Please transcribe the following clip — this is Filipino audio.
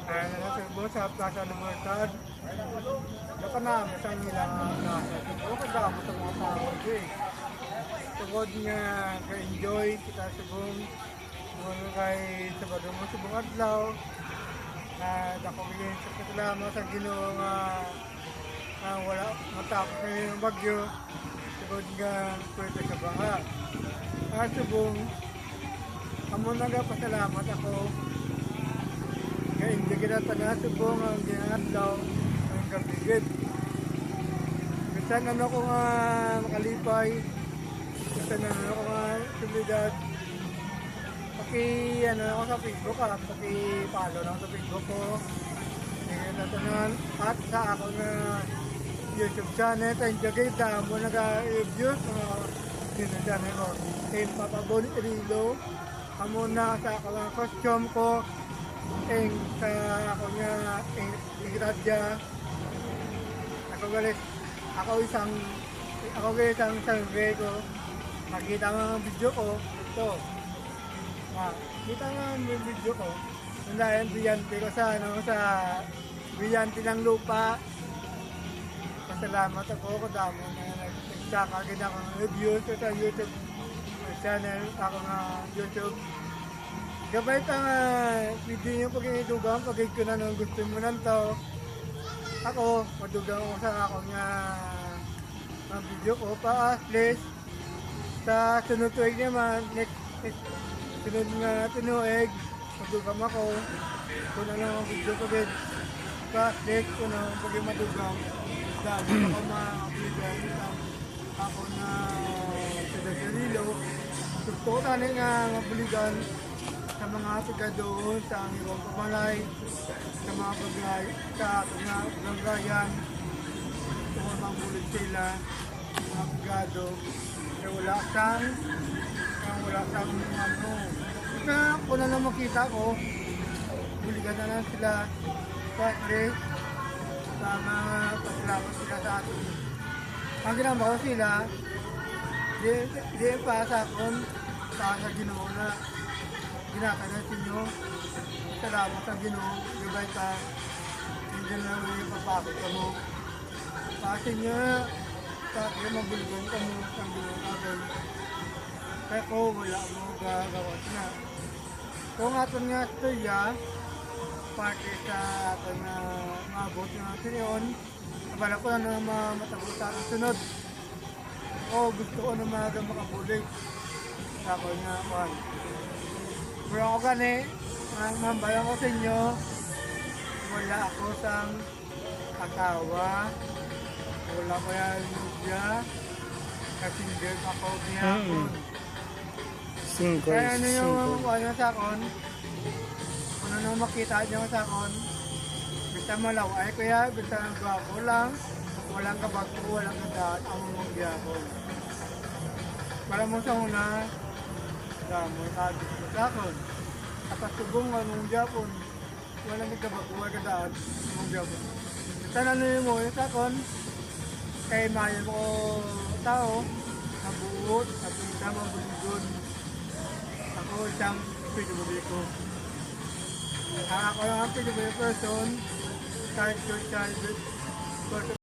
Nasa sa Plaza ng Mercad. Dapat namin sa ilang plaza. Siguro kadamo sa mga tao eh. Tungkol nga ka-enjoy kita subong mga kay Sabado mo subong adlaw. Dako bigyan sa kasalamat sa Ginoo nga wala matapos na yung bagyo. Tungkol nga pwede sa baha. Subong amo nagapasalamat ako. Kaya hindi kita taga subong ang ginadlaw ang kabigit. Bisan ano ko nga makalipay, bisan ano ko nga subilidad. Ano ako sa Facebook paki-follow na ako sa Facebook ko. Hindi na tanan at sa ako na YouTube channel, tayong jagay mo nag-reviews mga channel ko. Kay Papa Bon Irilo, amo na sa ako ng costume ko. Sa ako nga igradya ako isang survey ko makita mo ang video ko ito kita nga ang video ko dahil biyante ko sa biyante ng lupa. Pasalamat ako damo na nagsaka agad ako ng reviews ko sa YouTube channel ako nga YouTube. Gabay ta nga video nyo pag-idugang pag-ig ko na nung gusto mo nanto. Ako, madugang ako sa ako nga video ko pa at least sa sunod tuig naman, next sunod nga tinuig, madugang ako kung ano ang video ko din. Pa at least kung ano pag madugang dahil ako ma-obligan ako na sa Dalilo. Gusto ko tani nga mabuligan sa mga tiga doon, sa ibang pamalay, sa mga bagay, sa mga bagayan, kung mga bulig sila, mga bigado, kaya wala sang ano. Kung na makita ko, buligan na lang sila, patre, sa mga paglapas sila sa atin. Ang ginamba ko sila, di pa sa akon, sa Ginoo na, ginakanan nyo. Salamat sa Ginoo. Gabay ka. Hindi na yung papakot ka mo. Kasi nyo, kaya mabulgon ka mo sa Ginoo natin. Kaya ko, wala mo gagawat na. Kung aton nga storya, parte sa aton na mabot natin yun, nabala ko na matagos sa ating sunod. Gusto ko na makabulig. Sa ako nga, pero ako gani, mambayan ko sa inyo, wala ako sang asawa, wala ko yan nubya, kasi hindi ako biyakon. Kaya ano yung sa akon, kung ano makita nyo sa akon, bisa malaway kaya, bisa gwapo lang, walang kabago, walang kadaan, ang mong biyakon. Para mo sa una, damo sabit ko sa akon. Apas tubong anong Japon. Walang nagkabaguwa ka daan anong Japon. Tanan mo yung sa akon. Kay mayo ko tao. Nabuot, napinta, mabuligon. Ako isang pinubuli-ko. Ako lang ang pinubuli person. Kahit yung child person.